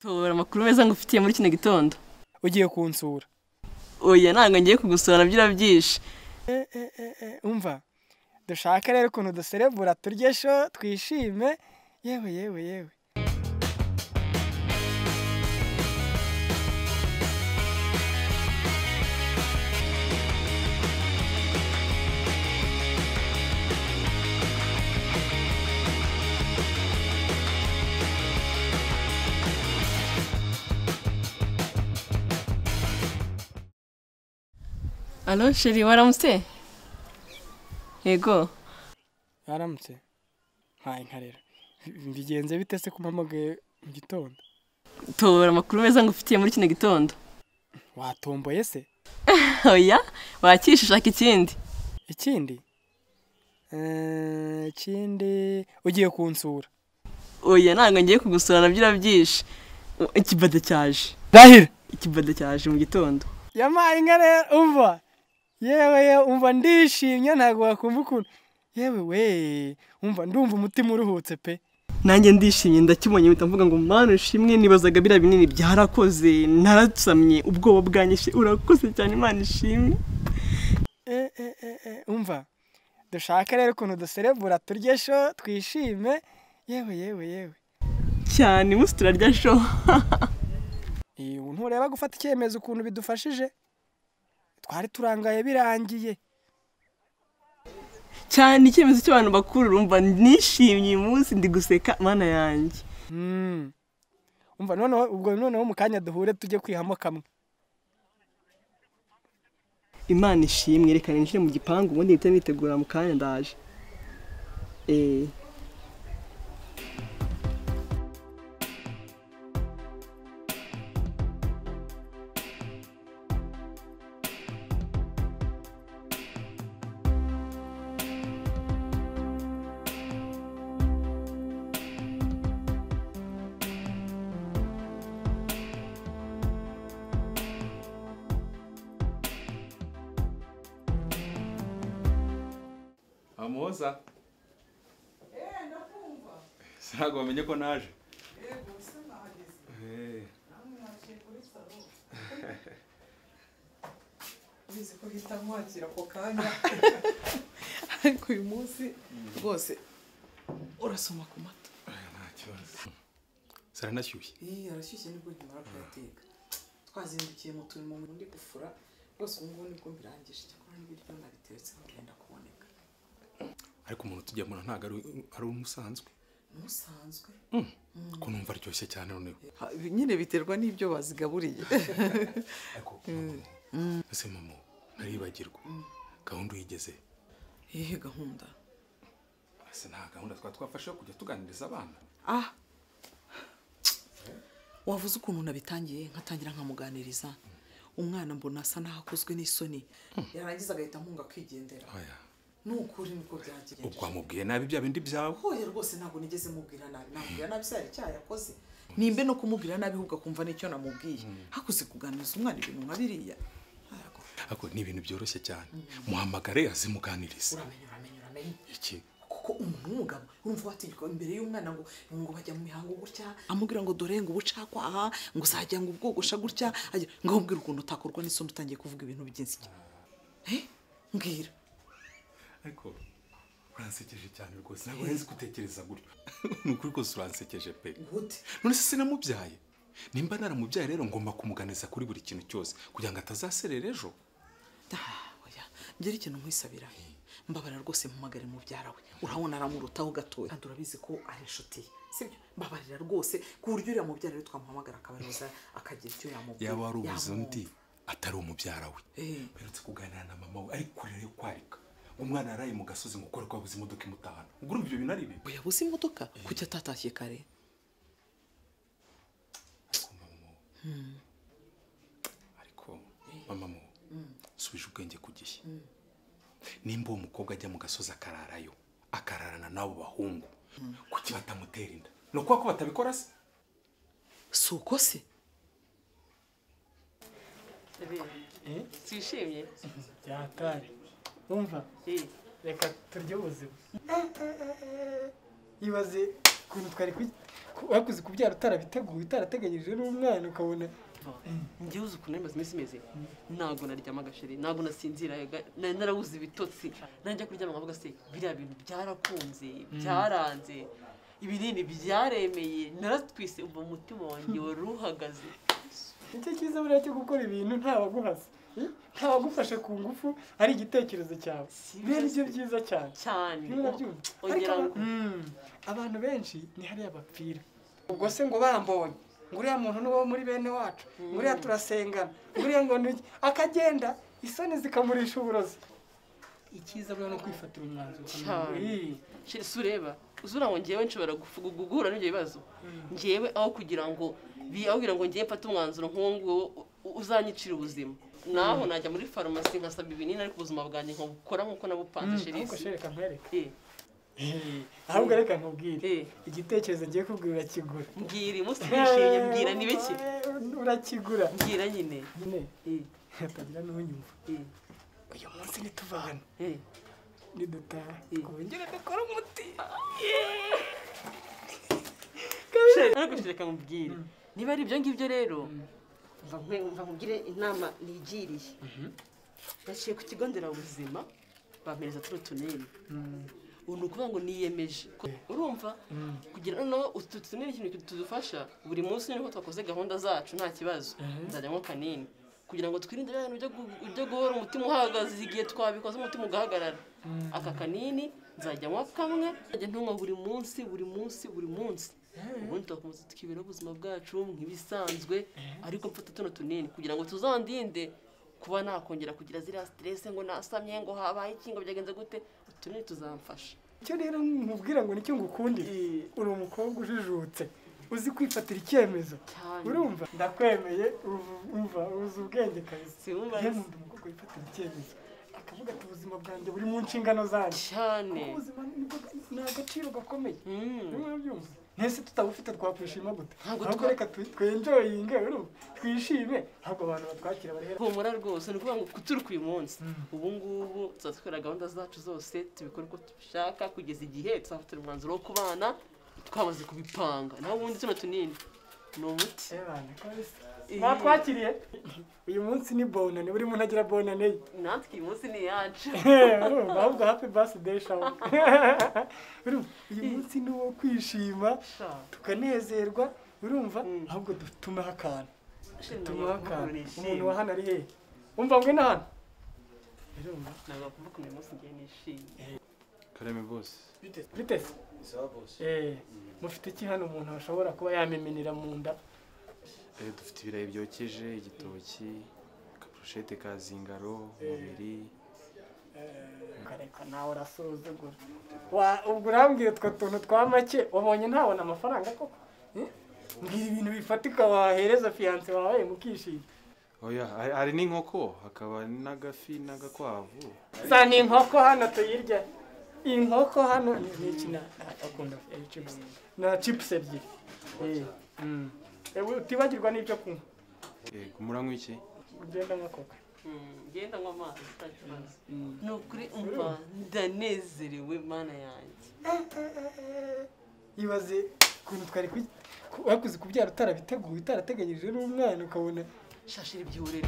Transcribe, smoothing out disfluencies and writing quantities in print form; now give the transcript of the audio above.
Tora amakuru meza ngufitiye muri kino gitondo. Ugiye kunsura? Oya nanga ngiye kugusura nabyo urabyishe. Umva. Dushaka rero ukuntu duserebura turyesho twishime. Yewe. Allo chérie waramutse? Yego. Waramutse? Hayi nkarera. Mbigenze bite se kumpamagaye mu gitondo? Tora amakuru meza ngufitiye muri kino gitondo. Watomboye se? Oya wakishe ushaka ikindi. Ikindi? Ikindi ugiye kunsura? Oya nanga ngiye kugusura nabyo urabyishe. Ikibada cyaje. Rahira. Ikibada cyaje mu gitondo. Yamaye nkarera umva. Yewe umva ndishimye ntago wakumva ukuntu. Yewe umva ndumva umutima uruhutse pe. Nanjye ndishimye ndakibonye bita mvuga ngo mana ushimwe nibazaga bira binini byarakoze naratsamye ubwoba bwanyishe urakoze cyane Imana ishimwe. Umva. Dushaka rero ukuntu duserebura turyesho twishime. Yewe. Cyane musi turarya sho. Ntureba gufata icyemezo ukuntu bidufashije. Twari turangaye birangiye. Cyane icyemezo cy'abantu bakuru urumva nishimye uyu munsi ndi guseka mana yanjye. Umva noneho mu kanya duhure tujye kwihamo kamwe. Imana ishimwe reka ninjire mu gipangu ubundi mpite nitegura mu kanya ndaje. Amoza. Ndakumva. Sago wamenye ko naje. Yego se nahageze. Namwe mwaciye kuri salo. Bizi ko hita nkwakira ko kanya. Ariko uyu munsi rwose urasoma ku mata. Nta kibazo. Sara nashyushye. Arashyushye nibwo nkimara kuyateka. Twazindukiye mu turimo ndi gufura. Rwose ubu ngubu nibwo mbirangije cyakora n'ibiryo nabiteretse ngenda kuboneka. Ariko umuntu tujya mura ntago ari umusanzwe. Umusanzwe? Ko numva aryoshye cyane noneho. Nyine biterwa n'ibyo bazigaburiye. Ariko ese mama naribagirwa. Gahunda uyigeze. Ihe gahunda? Ase nta gahunda twafashe kujya tuganiriza abana. Wavuze ukuntu nabitangiye nkatangira nkamuganiriza. Umwana mbona asa naho akozwe n'isoni. Yarangiza agahita mpunga kwigendera. Nukuri niko byagiye. Ubwo amubwiye nabi bya bindi byawe. Hoye rwose ntabwo nigeze mubwira nabi. Nabwira nabi se ari cyaha yakoze. Nimbe no kumubwira nabi ahubwo kumva n'icyo namubwiye. Hakuze kuganiriza umwana ibintu nka biriya. Ako ni ibintu byoroshye cyane. Muhamagare azimuganiriza. Uramenye. Iki? Kuko umuntu w'umugabo urumva watigwa imbere y'umwana ngo bajya mu mihango gutya amubwira ngo dore ngo ubucakwaha ngo uzajya ngo ubwogosha gutya ngo ubwira ukuntu utakorwa n'isoni utangiye kuvuga ibintu bigenzi. Mbwira. Ariko uransekeje cyane rwose ntabwo nzi gutekereza gutyo. Nukuri ko uransekeje pe. Gute? None se sinamubyaye. Nimba naramubyaye rero ngomba kumuganiza kuri buri kintu cyose kugira ngo atazaserera ejo. Oya, ngira ikintu nkwisabira. Mbabara rwose mpamagare mu byara we. Urabona aramurutaho gatoya. Kandi urabizi ko ari inshuti. Sibyo? Mbabarira rwose ku buryo uriya mubyara rero twamuhamagara akabaroza akagira icyo yamubwira. Yaba ari ubuze undi atari umubyara we. Beretse kuganira na mama we ariko rero kwarika. Umwana araye mu gasozi ngo kore kwabuze imodoka imutahana. Ubwo ibyo bintu ari bibi. Oya buze imodoka kuki atatashye kare. Ariko mama mo subije ubwenge ku gihe. Nimba umukobwa ajya mu gasozi akararayo akararana nabo bahungu kuki batamutera inda. No kwa ko batabikora se? Suko se? Twishimye. Byatari. Umva. Reka turye ubuzima. Ibaze ukuntu twari wakuze kubyara utarabiteguye utarateganyije n'umwana ukabona njyewe uzi ukuntu maze iminsi imeze ntabwo naryama agasheri ntabwo nasinzira narabuze ibitotsi najya kuryama nkavuga se biriya bintu byarakunze byaranze ibinini byaremeye naratwise umva umutima wanjye wari uhagaze. nicyo cyiza buriya cyo gukora ibintu ntawaguhasa ntawagufashe ku ngufu ari igitekerezo cyawe biriya nibyo byiza cyane cyane abantu benshi ni hariya bapfira ubwo se ngo bambonye nguriya muntu n'uwo muri bene wacu nguriya turasengana nguriya ngo akagenda isoni zikamurisha uburozi. icyiza buriya no kwifatira umwanzuro si ureba uzura ngo ngewe nshobora guhura n'ibyo bibazo ngewe aho kugira ngo ngewe mfate umwanzuro nk'uwo nguwo uzanyicira ubuzima naho najya muri farumasi nkasaba ibinini ariko ubuzima bwanjye nkabukora nk'uko nabupanze ahubwo shereka nkwereke ahubwo reka nkubwire igitekerezo ngiye kubwira urakigura. mbwira umunsi wishimye mbwira ni biki urakigura mbwira nyine hatagira n'unyumva uyu munsi nituva hano nidutaha twongere dukora umuti ariko reka nkubwire niba ari ibyo ngibyo rero mva nkubwire inama nigiriye naciye ku kigo nderabuzima bampereza tuno tunini ni ukuvuga ngo niyemeje urumva kugira noneho utu tunini ikintu tudufasha buri munsi niko twakoze gahunda zacu nta kibazo nzajyamo kanini kugira ngo twirinde ibintu byo guhora umutima uhagaze igihe twabikoze umutima ugahagarara. aka kanini nzajyamo kamwe nzajya ntunywa buri munsi ubundi tugakomeza tukibera ubuzima bwacu nk'ibisanzwe ariko mfata tuno tunini kugira ngo tuzandinde kuba nakongera kugira ziriya stress ngo nasamye ngo habaye iki ngo byagenze gute utunini tuzamfasha. icyo rero nkubwira ngo nicyo ngukundira uri umukobwa ujijutse uzi kwifatira icyemezo urumva ndakwemeye umva uzi ubwenge kabisa yewe umukobwa wifatira icyemezo akavuga ati ubuzima bwanjye buri mu nshingano zanjye cyane ubuzima ni agaciro gakomeye urabyumva ntese tutabufite twakwishima gute ahubwo reka twenjoyinge twishime ahubwo abantu batwakira bari hera humura rwose ni ukuvuga ngo kuturuka uyu munsi ubu ngubu tuzatwara gahunda zacu zose tubikora uko dushaka kugeza igihe tuzafatira umwanzuro wo kubana twamaze kubipanga naho ubundi tuno tunini ni umuti mwatwakiriye uyu munsi ni bonane buri muntu agira bonane ye natwe uyu munsi ni yacu ahubwo happy birthday shower uyu munsi ni uwo kwishima tukanezerwa urumva ahubwo dutumeho akantu umuntu wa hano ari hehe umva ngo ino hano ntabwo wakumva ko uyu munsi ngiye nishimye. Karame boss bite mufite iki hano umuntu ashobora kuba yamiminira mu nda? dufite ibirayi byokeje igitoki akapurushete ka zingaro umubiri kareka nawe urasuzugura ubwo urambwira utwo tuntu twa make wabonye ntabona amafaranga koko mbwira ibintu bifatika wahereza fiyanse wawe mukishima. oya hari n'inkoko hakaba n'agafi n'agakwavu za ni inkoko hano tuyirya inkoko hano ni ikina akunda chips na chips ebyiri utibagirwa n'ibyo kunywa. yego muranywa iki? ugenda nka koka ngenda nywa amazi ni ukuri umva ndanezerewe mana yanjye. ibaze ukuntu twari wakuze kubyara utarabiteguye utarateganyije n'umwana ukabona shashira ibyurere